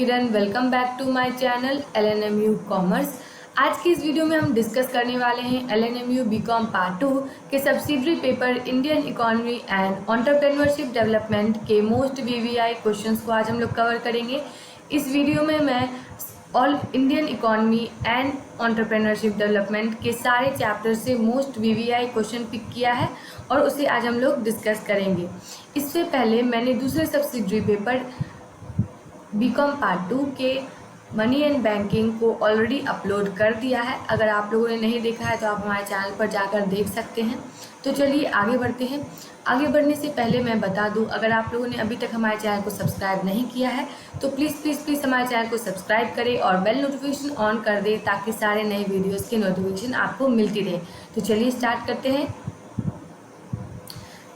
Kiran. Welcome back to my channel LNMU commerce. आज की इस वीडियो में हम डिस्कस करने वाले हैं LNMU बीकॉम पार्ट 2 के subsidiary paper Indian economy and entrepreneurship development के मोस्ट VVI क्वेश्चंस को आज हम लोग कवर करेंगे। इस वीडियो में मैं all Indian economy and entrepreneurship development के सारे चैप्टर से मोस्ट VVI क्वेश्चन पिक किया है और उसे आज हम लोग डिस्कस करेंगे। इससे पहले मैंने दूसरे सब्सिडरी पेपर बीकॉम पार्ट 2 के मनी एंड बैंकिंग को ऑलरेडी अपलोड कर दिया है। अगर आप लोगों ने नहीं देखा है तो आप हमारे चैनल पर जाकर देख सकते हैं। तो चलिए आगे बढ़ते हैं। आगे बढ़ने से पहले मैं बता दूं, अगर आप लोगों ने अभी तक हमारे चैनल को सब्सक्राइब नहीं किया है तो प्लीज़ हमारे चैनल को सब्सक्राइब करें और बेल नोटिफिकेशन ऑन कर दें ताकि सारे नए वीडियोज़ की नोटिफिकेशन आपको मिलती रहे। तो चलिए स्टार्ट करते हैं।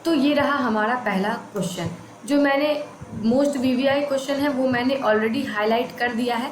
तो ये रहा हमारा पहला क्वेश्चन। जो मैंने मोस्ट VVI क्वेश्चन है वो मैंने ऑलरेडी हाईलाइट कर दिया है,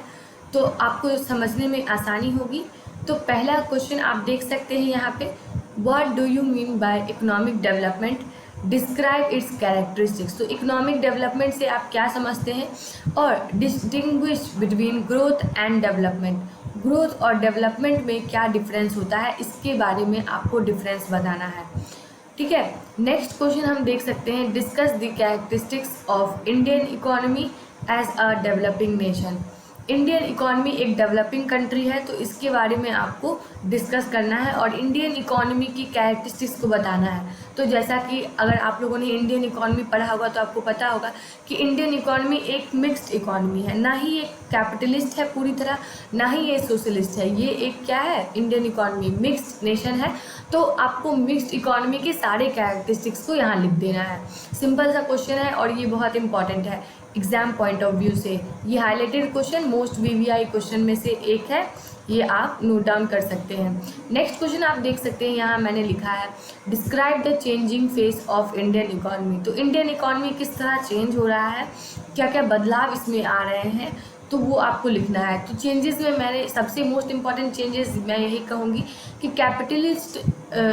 तो आपको समझने में आसानी होगी। तो पहला क्वेश्चन आप देख सकते हैं यहाँ पे, what do you mean bye economic development, describe it's characteristics. तो इकोनॉमिक डेवलपमेंट से आप क्या समझते हैं और distinguish between growth and development, growth और डेवलपमेंट में क्या डिफरेंस होता है, इसके बारे में आपको डिफरेंस बताना है। ठीक है। नेक्स्ट क्वेश्चन हम देख सकते हैं, discuss the characteristics of Indian economy as a developing nation. Indian economy एक डेवलपिंग कंट्री है, तो इसके बारे में आपको डिस्कस करना है और इंडियन इकोनॉमी की कैरेक्टरिस्टिक्स को बताना है। तो जैसा कि अगर आप लोगों ने इंडियन इकोनॉमी पढ़ा होगा तो आपको पता होगा कि इंडियन इकोनॉमी एक मिक्स्ड इकोनॉमी है, ना ही ये कैपिटलिस्ट है पूरी तरह, ना ही ये सोशलिस्ट है। ये एक क्या है, इंडियन इकोनॉमी मिक्स्ड नेशन है। तो आपको मिक्स्ड इकोनॉमी के सारे कैरेक्टरिस्टिक्स को यहाँ लिख देना है। सिंपल सा क्वेश्चन है और ये बहुत इंपॉर्टेंट है एग्जाम पॉइंट ऑफ व्यू से। ये highlighted question most VVI question में से एक है, ये आप नोट डाउन कर सकते हैं। नेक्स्ट क्वेश्चन आप देख सकते हैं, यहाँ मैंने लिखा है, describe the changing face of Indian economy. तो इंडियन इकोनॉमी किस तरह चेंज हो रहा है, क्या क्या बदलाव इसमें आ रहे हैं, तो वो आपको लिखना है। तो चेंजेस में मैंने सबसे मोस्ट इम्पॉर्टेंट चेंजेस मैं यही कहूँगी कि कैपिटलिस्ट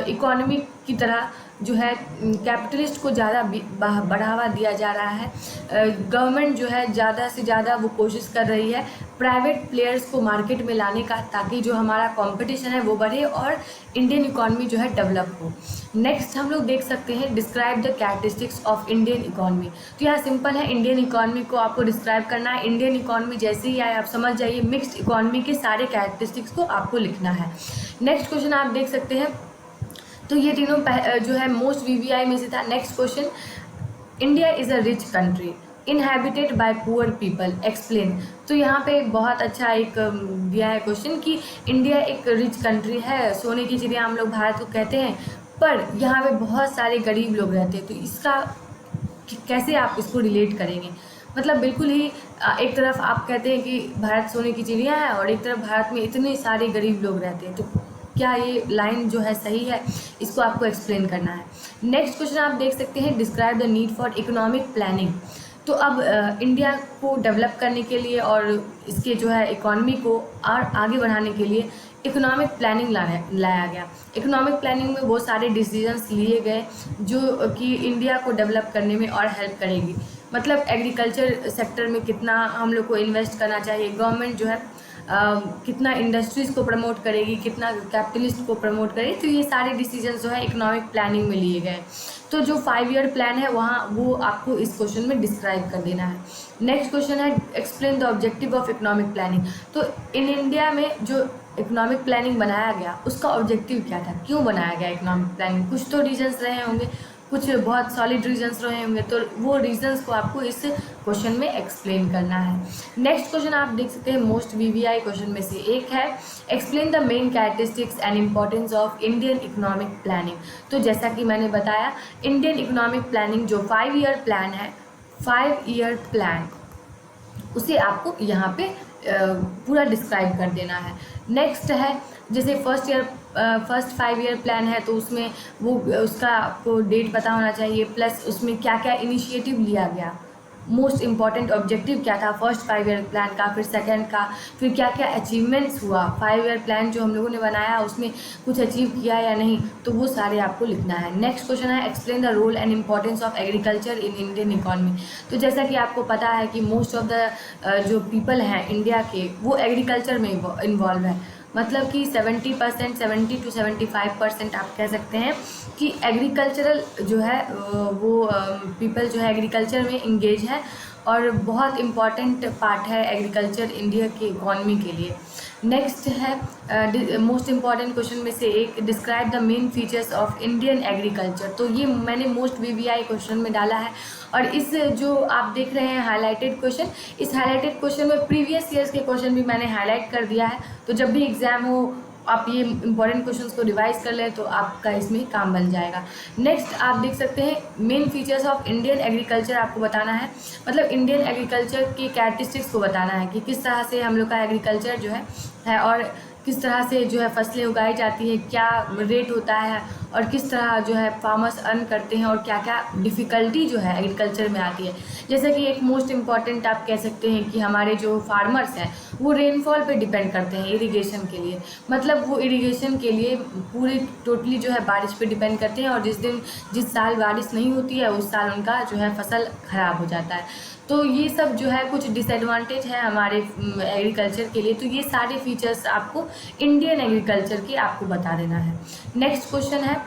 इकोनॉमी की तरह जो है कैपिटलिस्ट को ज़्यादा बढ़ावा दिया जा रहा है। गवर्नमेंट जो है ज़्यादा से ज़्यादा वो कोशिश कर रही है प्राइवेट प्लेयर्स को मार्केट में लाने का, ताकि जो हमारा कंपटीशन है वो बढ़े और इंडियन इकोनॉमी जो है डेवलप हो। नेक्स्ट हम लोग देख सकते हैं, describe the characteristics of Indian economy. तो यहाँ सिंपल है, इंडियन इकोनॉमी को आपको डिस्क्राइब करना है। इंडियन इकोनॉमी जैसे ही आए आप समझ जाइए, मिक्स्ड इकोनॉमी के सारे कैरेक्टरिस्टिक्स को आपको लिखना है। नेक्स्ट क्वेश्चन आप देख सकते हैं, तो ये तीनों जो है मोस्ट VVI में से था। Next question, India is a rich country inhabited bye poor people, explain. तो यहाँ पे बहुत अच्छा एक दिया है क्वेश्चन कि इंडिया एक रिच कंट्री है, सोने की चिड़िया हम लोग भारत को कहते हैं, पर यहाँ पे बहुत सारे गरीब लोग रहते हैं। तो इसका कैसे आप इसको रिलेट करेंगे, मतलब बिल्कुल ही एक तरफ आप कहते हैं कि भारत सोने की चिड़िया है और एक तरफ भारत में इतने सारे गरीब लोग रहते हैं, तो क्या ये लाइन जो है सही है, इसको आपको एक्सप्लेन करना है। नेक्स्ट क्वेश्चन आप देख सकते हैं, describe the need for economic planning. तो अब इंडिया को डेवलप करने के लिए और इसके जो है इकोनॉमी को और आगे बढ़ाने के लिए इकोनॉमिक प्लानिंग लाया गया। इकोनॉमिक प्लानिंग में बहुत सारे डिसीजंस लिए गए जो कि इंडिया को डेवलप करने में और हेल्प करेगी। मतलब एग्रीकल्चर सेक्टर में कितना हम लोग को इन्वेस्ट करना चाहिए, गवर्नमेंट जो है कितना इंडस्ट्रीज़ को प्रमोट करेगी, कितना कैपिटलिस्ट को प्रमोट करेगी। तो ये सारे डिसीजंस जो है इकोनॉमिक प्लानिंग में लिए गए। तो जो 5 ईयर प्लान है वहाँ वो आपको इस क्वेश्चन में डिस्क्राइब कर देना है। नेक्स्ट क्वेश्चन है, explain the objective of economic planning. तो इन इंडिया में जो इकोनॉमिक प्लानिंग बनाया गया उसका ऑब्जेक्टिव क्या था, क्यों बनाया गया इकोनॉमिक प्लानिंग। कुछ तो रीजंस रहे होंगे, कुछ बहुत सॉलिड रीजंस रहे होंगे, तो वो रीजंस को आपको इस क्वेश्चन में एक्सप्लेन करना है। नेक्स्ट क्वेश्चन आप देख सकते हैं, मोस्ट VVI क्वेश्चन में से एक है, explain the main characteristics and importance of Indian economic planning. तो जैसा कि मैंने बताया, इंडियन इकोनॉमिक प्लानिंग जो 5 ईयर प्लान है, 5 ईयर प्लान, उसे आपको यहाँ पे पूरा डिस्क्राइब कर देना है। नेक्स्ट है, जैसे फर्स्ट 5 ईयर प्लान है तो उसमें वो उसका आपको डेट पता होना चाहिए, प्लस उसमें क्या क्या इनिशिएटिव लिया गया, मोस्ट इम्पॉर्टेंट ऑब्जेक्टिव क्या था फर्स्ट 5 ईयर प्लान का, फिर सेकंड का, फिर क्या क्या अचीवमेंट्स हुआ, 5 ईयर प्लान जो हम लोगों ने बनाया उसमें कुछ अचीव किया या नहीं, तो वो सारे आपको लिखना है। नेक्स्ट क्वेश्चन है explain the role and importance of agriculture in Indian economy. तो जैसा कि आपको पता है कि मोस्ट ऑफ द जो पीपल हैं इंडिया के वो एग्रीकल्चर में इन्वॉल्व है, मतलब कि 70%, 70 to 75% आप कह सकते हैं कि एग्रीकल्चरल जो है वो पीपल जो है एग्रीकल्चर में इंगेज है, और बहुत इम्पॉर्टेंट पार्ट है एग्रीकल्चर इंडिया की इकॉनमी के लिए। नेक्स्ट है मोस्ट इम्पॉर्टेंट क्वेश्चन में से एक, describe the main features of Indian agriculture. तो ये मैंने मोस्ट वीवीआई क्वेश्चन में डाला है, और इस जो आप देख रहे हैं हाईलाइटेड क्वेश्चन, इस हाईलाइटेड क्वेश्चन में प्रीवियस ईयर्स के क्वेश्चन भी मैंने हाईलाइट कर दिया है, तो जब भी एग्जाम हो आप ये इंपॉर्टेंट क्वेश्चंस को रिवाइज कर लें तो आपका इसमें काम बन जाएगा। नेक्स्ट आप देख सकते हैं main features of Indian agriculture आपको बताना है, मतलब इंडियन एग्रीकल्चर की कैरेक्टरिस्टिक्स को बताना है कि किस तरह से हम लोग का एग्रीकल्चर जो है और किस तरह से जो है फसलें उगाई जाती है, क्या रेट होता है, और किस तरह जो है फार्मर्स अर्न करते हैं, और क्या क्या डिफ़िकल्टी जो है एग्रीकल्चर में आती है। जैसे कि एक मोस्ट इम्पॉर्टेंट आप कह सकते हैं कि हमारे जो फार्मर्स हैं वो रेनफॉल पे डिपेंड करते हैं इरिगेशन के लिए, मतलब वो इरिगेशन के लिए पूरी टोटली जो है बारिश पे डिपेंड करते हैं, और जिस साल बारिश नहीं होती है उस साल उनका जो है फसल ख़राब हो जाता है। तो ये सब जो है कुछ डिसएडवांटेज है हमारे एग्रीकल्चर के लिए, तो ये सारे फीचर्स आपको इंडियन एग्रीकल्चर के आपको बता देना है। नेक्स्ट क्वेश्चन है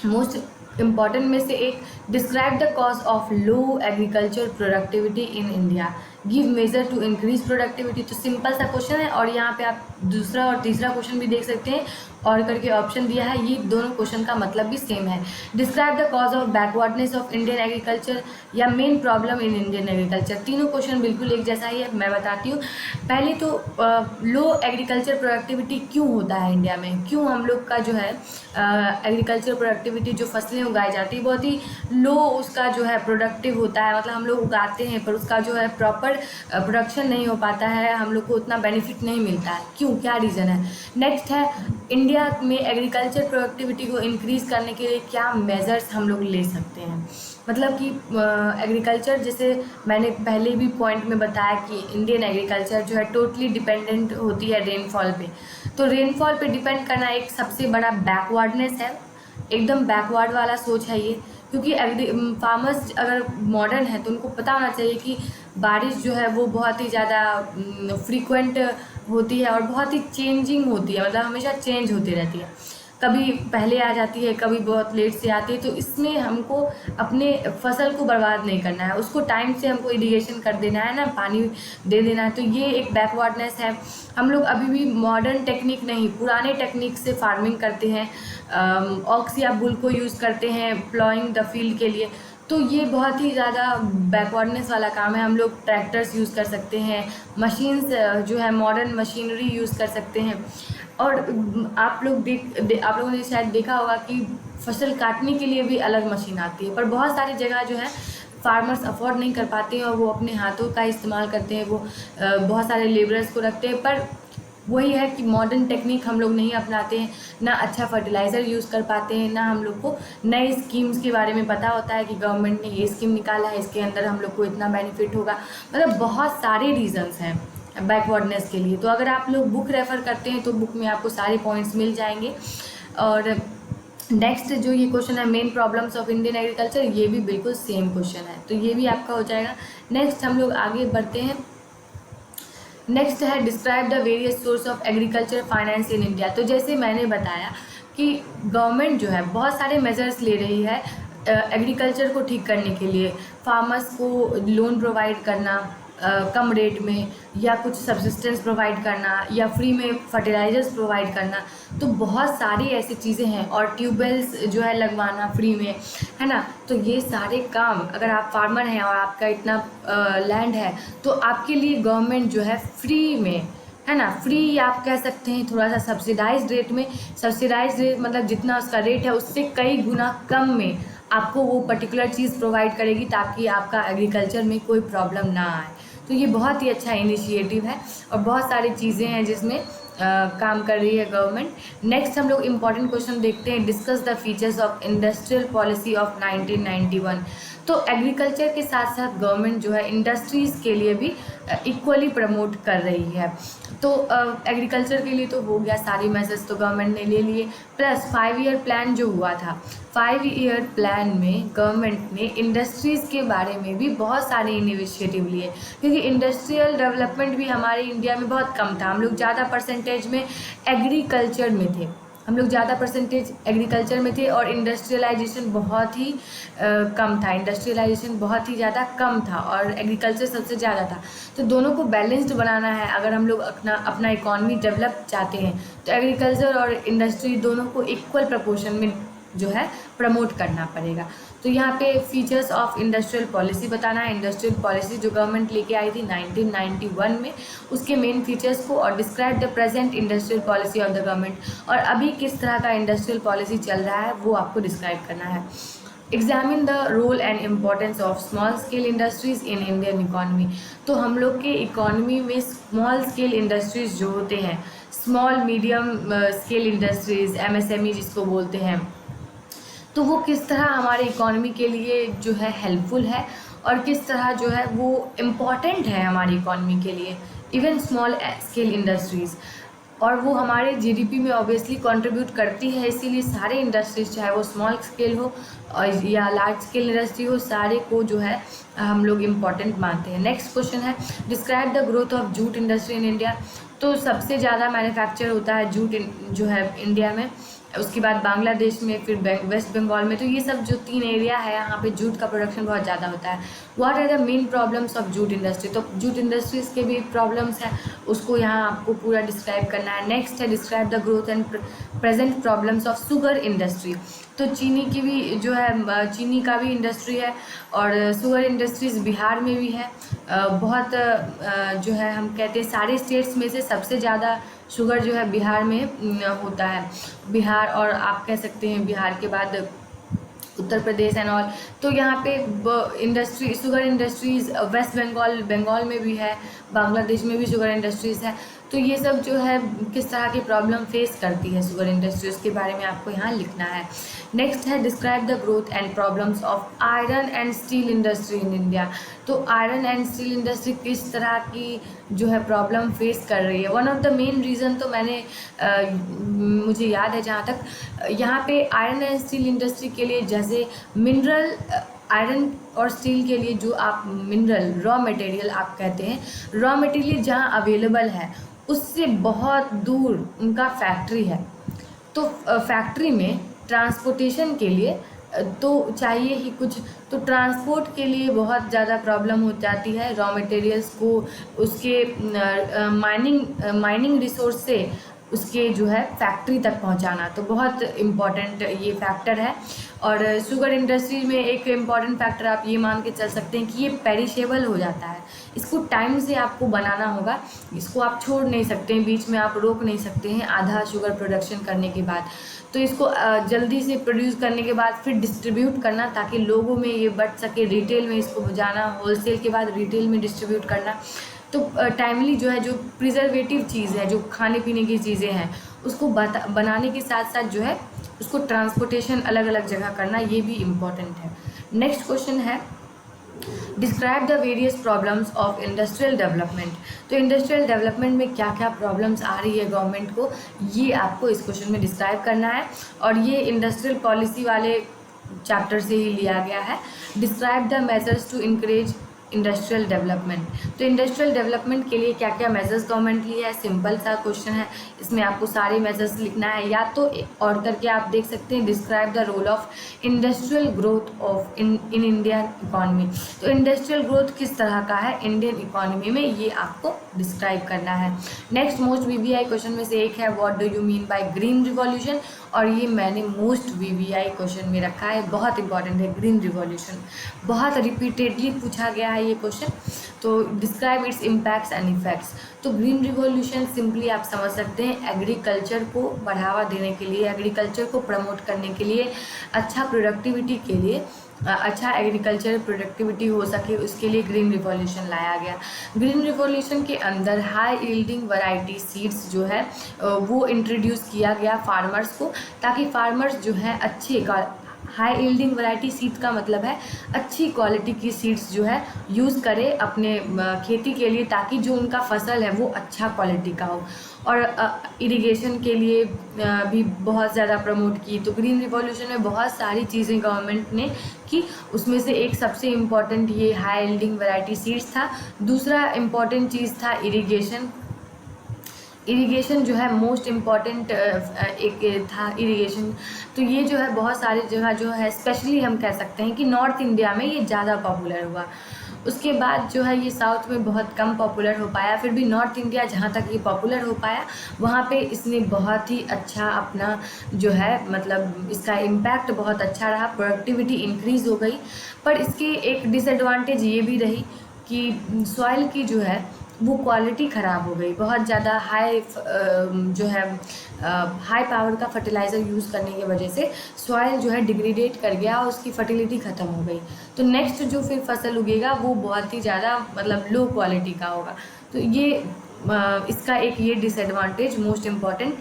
मोस्ट इम्पॉर्टेंट में से एक, describe the cause of low agriculture productivity in India, give measure to increase productivity. तो सिंपल सा क्वेश्चन है, और यहाँ पे आप दूसरा और तीसरा क्वेश्चन भी देख सकते हैं, और करके ऑप्शन दिया है, ये दोनों क्वेश्चन का मतलब भी सेम है। Describe the cause of backwardness of Indian agriculture या main problem in Indian agriculture. तीनों क्वेश्चन बिल्कुल एक जैसा ही है, मैं बताती हूँ। पहले तो लो एग्रीकल्चर प्रोडक्टिविटी क्यों होता है इंडिया में, क्यों हम लोग का जो है एग्रीकल्चर प्रोडक्टिविटी जो फसलें उगाई जाती है बहुत ही लो उसका जो है प्रोडक्टिव होता है, मतलब हम लोग उगाते हैं पर उसका जो है प्रॉपर प्रोडक्शन नहीं हो पाता है, हम लोग को उतना बेनिफिट नहीं मिलता है, क्यों, क्या रीज़न है। नेक्स्ट है इंडिया में एग्रीकल्चर प्रोडक्टिविटी को इंक्रीज़ करने के लिए क्या मेजर्स हम लोग ले सकते हैं, मतलब कि एग्रीकल्चर जैसे मैंने पहले भी पॉइंट में बताया कि इंडियन एग्रीकल्चर जो है टोटली डिपेंडेंट होती है रेनफॉल पे, तो रेनफॉल पे डिपेंड करना एक सबसे बड़ा बैकवर्डनेस है, एकदम बैकवर्ड वाला सोच है ये, क्योंकि फार्मर्स अगर मॉडर्न है तो उनको पता होना चाहिए कि बारिश जो है वो बहुत ही ज़्यादा फ्रीक्वेंट होती है और बहुत ही चेंजिंग होती है, मतलब हमेशा चेंज होती रहती है, कभी पहले आ जाती है कभी बहुत लेट से आती है, तो इसमें हमको अपने फसल को बर्बाद नहीं करना है, उसको टाइम से हमको इरिगेशन कर देना है ना, पानी दे देना है, तो ये एक बैकवर्डनेस है। हम लोग अभी भी मॉडर्न टेक्निक नहीं पुराने टेक्निक से फार्मिंग करते हैं, ऑक्स या बुल को यूज़ करते हैं प्लॉइंग द फील्ड के लिए, तो ये बहुत ही ज़्यादा बैकवर्डनेस वाला काम है। हम लोग ट्रैक्टर्स यूज़ कर सकते हैं, मशीन्स जो है मॉडर्न मशीनरी यूज़ कर सकते हैं, और आप लोगों ने शायद देखा होगा कि फसल काटने के लिए भी अलग मशीन आती है, पर बहुत सारी जगह जो है फार्मर्स अफोर्ड नहीं कर पाते हैं और वो अपने हाथों का इस्तेमाल करते हैं, वो बहुत सारे लेबरर्स को रखते हैं, पर वही है कि मॉडर्न टेक्निक हम लोग नहीं अपनाते हैं, ना अच्छा फर्टिलाइज़र यूज़ कर पाते हैं, ना हम लोग को नए स्कीम्स के बारे में पता होता है कि गवर्नमेंट ने ये स्कीम निकाला है, इसके अंदर हम लोग को इतना बेनिफिट होगा, मतलब बहुत सारे रीजंस हैं बैकवर्डनेस के लिए। तो अगर आप लोग बुक रेफ़र करते हैं तो बुक में आपको सारे पॉइंट्स मिल जाएंगे। और नेक्स्ट जो ये क्वेश्चन है main problems of Indian agriculture, ये भी बिल्कुल सेम क्वेश्चन है, तो ये भी आपका हो जाएगा। नेक्स्ट हम लोग आगे बढ़ते हैं। नेक्स्ट है describe the various source of agriculture finance in India. तो जैसे मैंने बताया कि गवर्नमेंट जो है बहुत सारे मेजर्स ले रही है एग्रीकल्चर को ठीक करने के लिए, फार्मर्स को लोन प्रोवाइड करना कम रेट में, या कुछ सब्सिस्टेंस प्रोवाइड करना, या फ्री में फर्टिलाइजर्स प्रोवाइड करना, तो बहुत सारी ऐसी चीज़ें हैं, और ट्यूबवेल्स जो है लगवाना फ्री में, है ना। तो ये सारे काम अगर आप फार्मर हैं और आपका इतना लैंड है तो आपके लिए गवर्नमेंट जो है फ्री में, है ना, फ्री आप कह सकते हैं थोड़ा सा सब्सिडाइज्ड रेट में, सब्सिडाइज्ड रेट मतलब जितना उसका रेट है उससे कई गुना कम में आपको वो पर्टिकुलर चीज़ प्रोवाइड करेगी ताकि आपका एग्रीकल्चर में कोई प्रॉब्लम ना आए। तो ये बहुत ही अच्छा इनिशिएटिव है और बहुत सारी चीज़ें हैं जिसमें काम कर रही है गवर्नमेंट। नेक्स्ट हम लोग इम्पॉर्टेंट क्वेश्चन देखते हैं, discuss the features of industrial policy of 1991। तो एग्रीकल्चर के साथ साथ गवर्नमेंट जो है इंडस्ट्रीज़ के लिए भी इक्वली प्रमोट कर रही है। तो एग्रीकल्चर के लिए तो हो गया, सारी मेजर्स तो गवर्नमेंट ने ले लिए, प्लस 5 ईयर प्लान जो हुआ था, 5 ईयर प्लान में गवर्नमेंट ने इंडस्ट्रीज़ के बारे में भी बहुत सारे इनिशिएटिव लिए, क्योंकि इंडस्ट्रियल डेवलपमेंट भी हमारे इंडिया में बहुत कम था। हम लोग ज़्यादा परसेंटेज में एग्रीकल्चर में थे, एग्रीकल्चर में थे, और इंडस्ट्रियलाइजेशन बहुत ही कम था। इंडस्ट्रियलाइजेशन बहुत ही ज़्यादा कम था और एग्रीकल्चर सबसे ज़्यादा था। तो दोनों को बैलेंस्ड बनाना है। अगर हम लोग अपना इकॉनमी डेवलप चाहते हैं तो एग्रीकल्चर और इंडस्ट्री दोनों को इक्वल प्रपोर्शन में जो है प्रमोट करना पड़ेगा। तो यहाँ पे फीचर्स ऑफ इंडस्ट्रियल पॉलिसी बताना है। इंडस्ट्रियल पॉलिसी जो गवर्नमेंट लेके आई थी 1991 में, उसके मेन फीचर्स को, और describe the present industrial policy of the government, और अभी किस तरह का इंडस्ट्रियल पॉलिसी चल रहा है वो आपको डिस्क्राइब करना है। Examine the role and importance of small scale industries in Indian economy. तो हम लोग के इकॉनमी में स्मॉल स्केल इंडस्ट्रीज़ जो होते हैं, small medium scale industries, MSME जिसको बोलते हैं, तो वो किस तरह हमारे इकॉनमी के लिए जो है हेल्पफुल है और किस तरह जो है वो इम्पॉर्टेंट है हमारी इकॉनमी के लिए, इवन स्मॉल स्केल इंडस्ट्रीज़। और वो हमारे GDP में ऑब्वियसली कंट्रीब्यूट करती है, इसीलिए सारे इंडस्ट्रीज, चाहे वो स्मॉल स्केल हो और या लार्ज स्केल इंडस्ट्री हो, सारे को जो है हम लोग इम्पॉर्टेंट मानते हैं। नेक्स्ट क्वेश्चन है, describe the growth of jute industry in India. तो सबसे ज़्यादा मैन्युफैक्चर होता है जूट जो है इंडिया में, उसके बाद बांग्लादेश में, फिर वेस्ट बंगाल में। तो ये सब जो 3 एरिया है यहाँ पे जूट का प्रोडक्शन बहुत ज़्यादा होता है। What are the main problems of jute industry. तो जूट इंडस्ट्रीज़ के भी प्रॉब्लम्स हैं, उसको यहाँ आपको पूरा डिस्क्राइब करना है। नेक्स्ट है, describe the growth and present problems of sugar industry. तो चीनी की भी जो है, चीनी का भी इंडस्ट्री है, और शुगर इंडस्ट्रीज़ बिहार में भी है। बहुत जो है हम कहते हैं सारे स्टेट्स में से सबसे ज़्यादा शुगर जो है बिहार में होता है। बिहार, और आप कह सकते हैं बिहार के बाद उत्तर प्रदेश एंड ऑल। तो यहाँ पे शुगर इंडस्ट्रीज़ वेस्ट बंगाल में भी है, बांग्लादेश में भी शुगर इंडस्ट्रीज़ है। तो ये सब जो है किस तरह की प्रॉब्लम फेस करती है शुगर इंडस्ट्री, उसके बारे में आपको यहाँ लिखना है। नेक्स्ट है, describe the growth and problems of iron and steel industry in India. तो आयरन एंड स्टील इंडस्ट्री किस तरह की जो है प्रॉब्लम फेस कर रही है। One of the main reason तो मुझे याद है जहाँ तक, यहाँ पे आयरन एंड स्टील इंडस्ट्री के लिए जैसे मिनरल, आयरन और स्टील के लिए जो आप मिनरल रॉ मटेरियल आप कहते हैं, रॉ मटेरियल जहाँ अवेलेबल है उससे बहुत दूर उनका फैक्ट्री है। तो फैक्ट्री में ट्रांसपोर्टेशन के लिए तो चाहिए ही कुछ, तो ट्रांसपोर्ट के लिए बहुत ज़्यादा प्रॉब्लम हो जाती है। रॉ मटेरियल्स को उसके माइनिंग रिसोर्स से उसके जो है फैक्ट्री तक पहुंचाना, तो बहुत इम्पॉर्टेंट ये फैक्टर है। और शुगर इंडस्ट्री में एक इम्पॉर्टेंट फैक्टर आप ये मान के चल सकते हैं कि ये पेरिशेबल हो जाता है। इसको टाइम से आपको बनाना होगा, इसको आप छोड़ नहीं सकते हैं, बीच में आप रोक नहीं सकते हैं आधा शुगर प्रोडक्शन करने के बाद। तो इसको जल्दी से प्रोड्यूस करने के बाद फिर डिस्ट्रीब्यूट करना, ताकि लोगों में ये बढ़ सके, रिटेल में इसको जाना, होलसेल के बाद रिटेल में डिस्ट्रीब्यूट करना। तो टाइमली जो है, जो प्रिजर्वेटिव चीज़ है, जो खाने पीने की चीज़ें हैं, उसको बनाने के साथ साथ जो है उसको ट्रांसपोर्टेशन अलग अलग जगह करना, ये भी इम्पॉर्टेंट है। नेक्स्ट क्वेश्चन है, describe the various problems of industrial development. तो इंडस्ट्रियल डेवलपमेंट में क्या क्या प्रॉब्लम्स आ रही है गवर्नमेंट को, ये आपको इस क्वेश्चन में डिस्क्राइब करना है, और ये इंडस्ट्रियल पॉलिसी वाले चैप्टर से ही लिया गया है। Describe the measures to encourage industrial development. तो इंडस्ट्रियल डेवलपमेंट के लिए क्या क्या मेजर्स गवर्नमेंट लिया है, सिंपल सा क्वेश्चन है, इसमें आपको सारे मेजर्स लिखना है, या तो और करके आप देख सकते हैं, describe the role of industrial growth of in Indian economy. तो इंडस्ट्रियल ग्रोथ किस तरह का है इंडियन इकॉनमी में, ये आपको डिस्क्राइब करना है। नेक्स्ट मोस्ट VVI क्वेश्चन में से एक है, what do you mean by green revolution, और ये मैंने मोस्ट VVI क्वेश्चन में रखा है, बहुत इंपॉर्टेंट है ग्रीन रिवॉल्यूशन, बहुत रिपीटेडली पूछा गया है ये क्वेश्चन। तो describe it's impacts and effects. तो ग्रीन रिवॉल्यूशन सिंपली आप समझ सकते हैं एग्रीकल्चर को बढ़ावा देने के लिए, एग्रीकल्चर को प्रमोट करने के लिए, अच्छा प्रोडक्टिविटी के लिए, अच्छा एग्रीकल्चर प्रोडक्टिविटी हो सके, उसके लिए ग्रीन रिवॉल्यूशन लाया गया। ग्रीन रिवॉल्यूशन के अंदर हाई यील्डिंग वैरायटी सीड्स जो है वो इंट्रोड्यूस किया गया फार्मर्स को, ताकि फार्मर्स जो है हाई यील्डिंग वैरायटी सीड का मतलब है अच्छी क्वालिटी की सीड्स जो है यूज़ करे अपने खेती के लिए, ताकि जो उनका फसल है वो अच्छा क्वालिटी का हो। और इरिगेशन के लिए भी बहुत ज़्यादा प्रमोट की। तो ग्रीन रिवॉल्यूशन में बहुत सारी चीज़ें गवर्नमेंट ने की, उसमें से एक सबसे इम्पॉर्टेंट ये हाई यील्डिंग वैरायटी सीड्स था। दूसरा इम्पॉर्टेंट चीज़ था इरिगेशन। इरिगेशन जो है मोस्ट इम्पॉर्टेंट एक था इरिगेशन। तो ये जो है बहुत सारी जगह जो है, स्पेशली हम कह सकते हैं कि नॉर्थ इंडिया में ये ज़्यादा पॉपुलर हुआ। उसके बाद जो है ये साउथ में बहुत कम पॉपुलर हो पाया, फिर भी नॉर्थ इंडिया जहाँ तक ये पॉपुलर हो पाया वहाँ पे इसने बहुत ही अच्छा अपना जो है मतलब इसका इम्पैक्ट बहुत अच्छा रहा, प्रोडक्टिविटी इंक्रीज़ हो गई। पर इसकी एक डिसएडवांटेज ये भी रही कि सॉइल की जो है वो क्वालिटी ख़राब हो गई। बहुत ज़्यादा हाई जो है हाई पावर का फर्टिलाइज़र यूज़ करने की वजह से सॉइल जो है डिग्रेडेट कर गया और उसकी फर्टिलिटी ख़त्म हो गई। तो नेक्स्ट जो फिर फसल उगेगा वो बहुत ही ज़्यादा मतलब लो क्वालिटी का होगा। तो ये इसका एक ये डिसएडवांटेज मोस्ट इम्पॉर्टेंट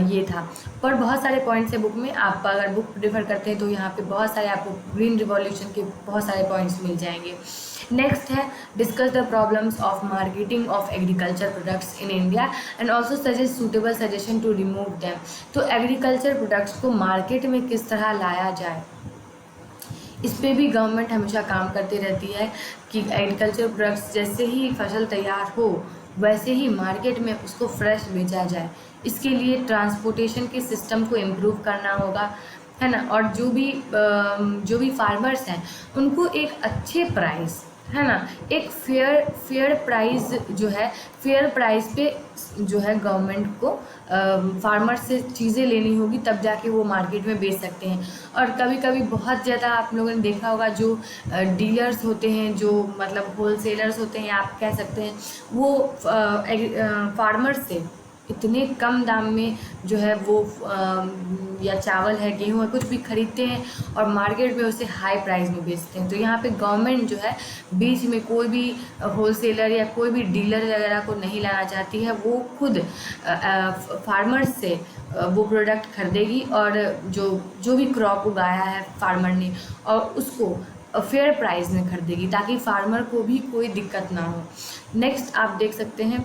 ये था। पर बहुत सारे पॉइंट्स है बुक में, आप अगर बुक प्रेफर करते हैं तो यहाँ पे बहुत सारे आपको ग्रीन रिवॉल्यूशन के बहुत सारे पॉइंट्स मिल जाएंगे। नेक्स्ट है discuss the problems of marketing of agriculture products in India and also suggest suitable suggestion to remove them. तो एग्रीकल्चर प्रोडक्ट्स को मार्केट में किस तरह लाया जाए, इस पे भी गवर्नमेंट हमेशा काम करती रहती है कि एग्रीकल्चर प्रोडक्ट्स जैसे ही फसल तैयार हो वैसे ही मार्केट में उसको फ्रेश बेचा जाए। इसके लिए ट्रांसपोर्टेशन के सिस्टम को इम्प्रूव करना होगा, है ना। और जो भी फार्मर्स हैं उनको एक अच्छे प्राइस, है ना, एक फेयर प्राइस जो है, फेयर प्राइस पे जो है गवर्नमेंट को फार्मर से चीज़ें लेनी होगी, तब जाके वो मार्केट में बेच सकते हैं। और कभी कभी बहुत ज़्यादा आप लोगों ने देखा होगा जो डीलर्स होते हैं, जो मतलब होलसेलर्स होते हैं आप कह सकते हैं, वो फार्मर से इतने कम दाम में जो है वो या चावल है, गेहूँ है, कुछ भी खरीदते हैं और मार्केट में उसे हाई प्राइस में बेचते हैं। तो यहाँ पे गवर्नमेंट जो है बीच में कोई भी होलसेलर या कोई भी डीलर वगैरह को नहीं लाना चाहती है, वो खुद फार्मर्स से वो प्रोडक्ट खरीदेगी और जो भी क्रॉप उगाया है फार्मर ने और उसको फेयर प्राइस में खरीदेगी, ताकि फार्मर को भी कोई दिक्कत ना हो। नेक्स्ट आप देख सकते हैं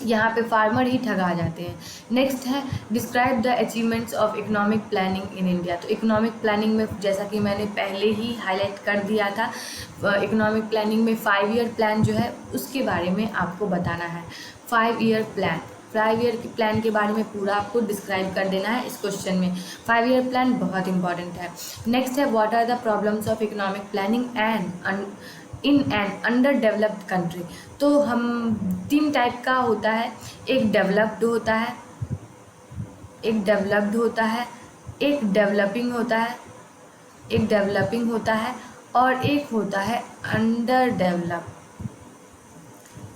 यहाँ पे फार्मर ही ठगा जाते हैं। नेक्स्ट है describe the achievements of economic planning in India. तो इकोनॉमिक प्लानिंग में जैसा कि मैंने पहले ही हाईलाइट कर दिया था, इकोनॉमिक प्लानिंग में 5 ईयर प्लान जो है उसके बारे में आपको बताना है। 5 ईयर प्लान, 5 ईयर प्लान के बारे में पूरा आपको डिस्क्राइब कर देना है इस क्वेश्चन में। 5 ईयर प्लान बहुत इंपॉर्टेंट है। नेक्स्ट है what are the problems of economic planning and in an underdeveloped country. तो हम 3 टाइप का होता है, एक डेवलप्ड होता है, एक डेवलप्ड होता है, एक डेवलपिंग होता है, एक डेवलपिंग होता है और एक होता है अंडर डेवलप्ड।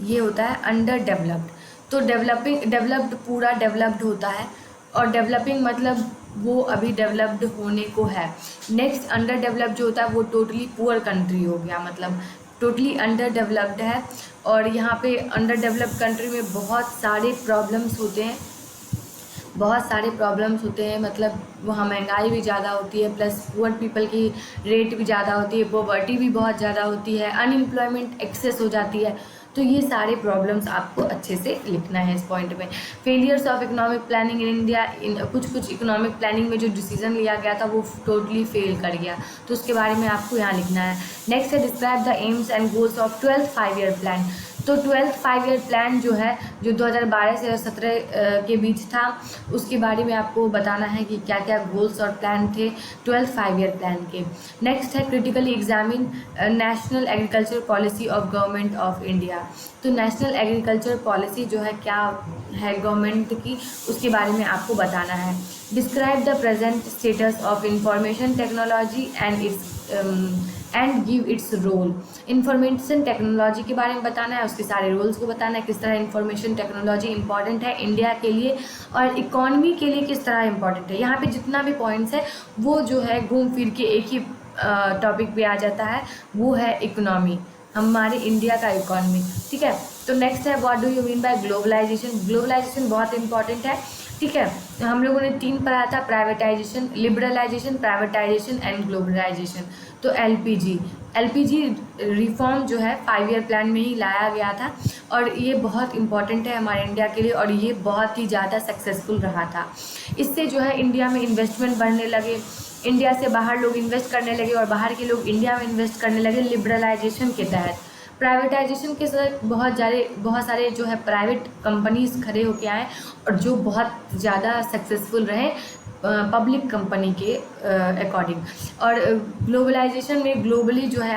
ये होता है अंडर डेवलप्ड। तो डेवलप्ड पूरा डेवलप्ड होता है और डेवलपिंग मतलब वो अभी डेवलप्ड होने को है। नेक्स्ट अंडर डेवलप्ड जो होता है वो टोटली पुअर कंट्री हो गया, मतलब टोटली अंडर डेवलप्ड है। और यहाँ पे अंडर डेवलप्ड कंट्री में बहुत सारे प्रॉब्लम्स होते हैं, बहुत सारे प्रॉब्लम्स होते हैं, मतलब वहाँ महंगाई भी ज़्यादा होती है, प्लस पुअर पीपल की रेट भी ज़्यादा होती है, पॉवर्टी भी बहुत ज़्यादा होती है, अनएम्प्लॉयमेंट एक्सेस हो जाती है। तो ये सारे प्रॉब्लम्स आपको अच्छे से लिखना है इस पॉइंट में। Failures of economic planning in India, कुछ इकोनॉमिक प्लानिंग में जो डिसीजन लिया गया था वो टोटली फेल कर गया, तो उसके बारे में आपको यहाँ लिखना है। नेक्स्ट है describe the AIIMS and goals of 12th 5 year plan. तो 12th 5 ईयर प्लान जो है, जो 2012 से 2017 के बीच था, उसके बारे में आपको बताना है कि क्या क्या गोल्स और प्लान थे 12th 5 ईयर प्लान के। नेक्स्ट है critically examine national agriculture policy of government of India. तो नेशनल एग्रीकल्चर पॉलिसी जो है क्या है गवर्नमेंट की, उसके बारे में आपको बताना है। Describe the present status of information technology and give its role. Information technology के बारे में बताना है, उसके सारे रोल्स को बताना है, किस तरह इंफॉर्मेशन टेक्नोलॉजी इंपॉर्टेंट है इंडिया के लिए और इकॉनमी के लिए किस तरह इंपॉर्टेंट है। यहाँ पे जितना भी पॉइंट्स है वो जो है घूम फिर के एक ही टॉपिक पे आ जाता है, वो है इकोनॉमी, हमारे इंडिया का इकॉनमी, ठीक है। तो नेक्स्ट है what do you mean by globalisation. Globalisation बहुत इंपॉर्टेंट है। ठीक है। तो हम लोगों ने 3 पढ़ा था, privatisation, liberalisation, privatisation and globalisation. तो एलपीजी रिफॉर्म जो है 5 ईयर प्लान में ही लाया गया था और ये बहुत इम्पॉर्टेंट है हमारे इंडिया के लिए और ये बहुत ही ज़्यादा सक्सेसफुल रहा था। इससे जो है इंडिया में इन्वेस्टमेंट बढ़ने लगे, इंडिया से बाहर लोग इन्वेस्ट करने लगे और बाहर के लोग इंडिया में इन्वेस्ट करने लगे लिबरलाइजेशन के तहत। प्राइवेटाइजेशन के साथ बहुत सारे जो है प्राइवेट कंपनीज खड़े होके आए और जो बहुत ज़्यादा सक्सेसफुल रहे पब्लिक कंपनी के अकॉर्डिंग। और ग्लोबलाइजेशन में ग्लोबली जो है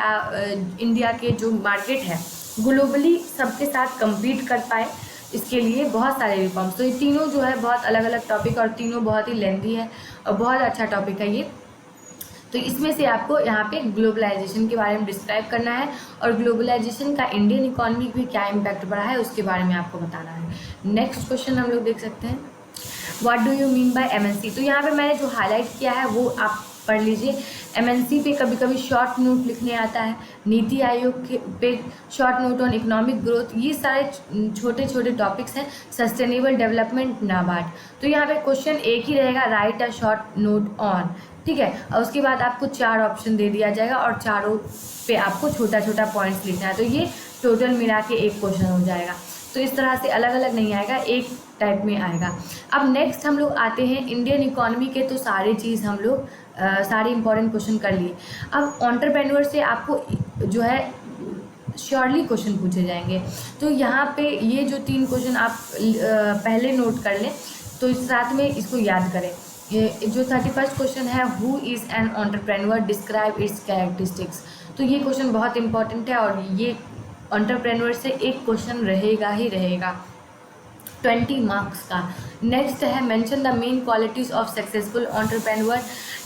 इंडिया के जो मार्केट है ग्लोबली सबके साथ compete कर पाए, इसके लिए बहुत सारे रिफॉर्म्स। तो ये तीनों जो है बहुत अलग अलग टॉपिक और तीनों बहुत ही लेंथी है और बहुत अच्छा टॉपिक है ये। तो इसमें से आपको यहाँ पे ग्लोबलाइजेशन के बारे में डिस्क्राइब करना है और ग्लोबलाइजेशन का इंडियन इकोनॉमी पे क्या इम्पैक्ट पड़ा है उसके बारे में आपको बताना है। नेक्स्ट क्वेश्चन हम लोग देख सकते हैं, what do you mean bye MNC. तो यहाँ पे मैंने जो हाईलाइट किया है वो आप पढ़ लीजिए। एमएनसी पे कभी कभी शॉर्ट नोट लिखने आता है, नीति आयोग के पे short note on economic growth, ये सारे छोटे छोटे टॉपिक्स हैं। Sustainable development, NABARD. तो यहाँ पे क्वेश्चन एक ही रहेगा, right a short note on, ठीक है। और उसके बाद आपको 4 ऑप्शन दे दिया जाएगा और चारों पे आपको छोटा छोटा पॉइंट्स लिखना है। तो ये टोटल मिला के एक क्वेश्चन हो जाएगा। तो इस तरह से अलग अलग नहीं आएगा, एक टाइप में आएगा। अब नेक्स्ट हम लोग आते हैं इंडियन इकोनॉमी के। तो सारी चीज़ हम लोग सारे इंपॉर्टेंट क्वेश्चन कर लिए। अब एंटरप्रेन्योर से आपको जो है श्योरली क्वेश्चन पूछे जाएंगे। तो यहाँ पे ये जो 3 क्वेश्चन आप पहले नोट कर लें, तो इस साथ में इसको याद करें। ये जो 31st क्वेश्चन है, who is an entrepreneur, describe it's characteristics. तो ये क्वेश्चन बहुत इंपॉर्टेंट है और ये एंटरप्रेन्योर से एक क्वेश्चन रहेगा ही रहेगा 20 मार्क्स का। नेक्स्ट है mention the main qualities of successful entrepreneur.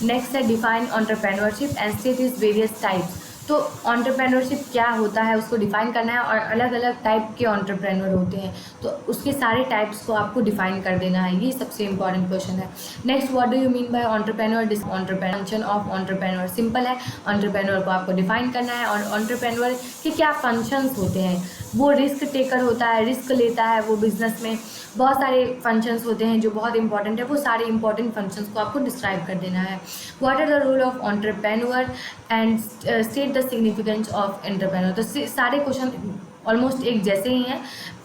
Next है define entrepreneurship and state is various types. तो एंटरप्रेन्योरशिप क्या होता है उसको डिफाइन करना है और अलग अलग टाइप के एंटरप्रेन्योर होते हैं तो उसके सारे टाइप्स को आपको डिफाइन कर देना है। ये सबसे इंपॉर्टेंट क्वेश्चन है। Next, what do you mean bye entrepreneur, function of entrepreneur. Simple है, एंटरप्रेन्योर को आपको डिफाइन करना है और एंटरप्रेन्योर के क्या फंक्शंस होते हैं। वो रिस्क टेकर होता है, रिस्क लेता है वो बिजनेस में। बहुत सारे फंक्शंस होते हैं जो बहुत इंपॉर्टेंट है, वो सारे इंपॉर्टेंट फंक्शंस को आपको डिस्क्राइब कर देना है। What are the role of entrepreneur and state the significance of entrepreneur. तो सारे क्वेश्चन ऑलमोस्ट एक जैसे ही हैं।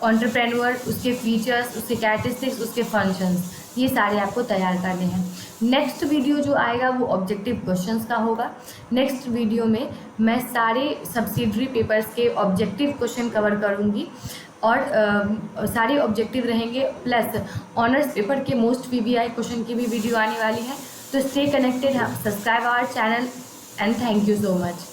एंटरप्रेन्योर, उसके फीचर्स, उसके कैरेक्टरिस्टिक्स, उसके फंक्शंस, ये सारे आपको तैयार करने हैं। नेक्स्ट वीडियो जो आएगा वो ऑब्जेक्टिव क्वेश्चंस का होगा। नेक्स्ट वीडियो में मैं सारे सब्सिडरी पेपर्स के ऑब्जेक्टिव क्वेश्चन कवर करूँगी और सारे ऑब्जेक्टिव रहेंगे, प्लस ऑनर्स पेपर के मोस्ट वीवीआई क्वेश्चन की भी वीडियो आने वाली है। तो stay connected, subscribe our channel and thank you so much.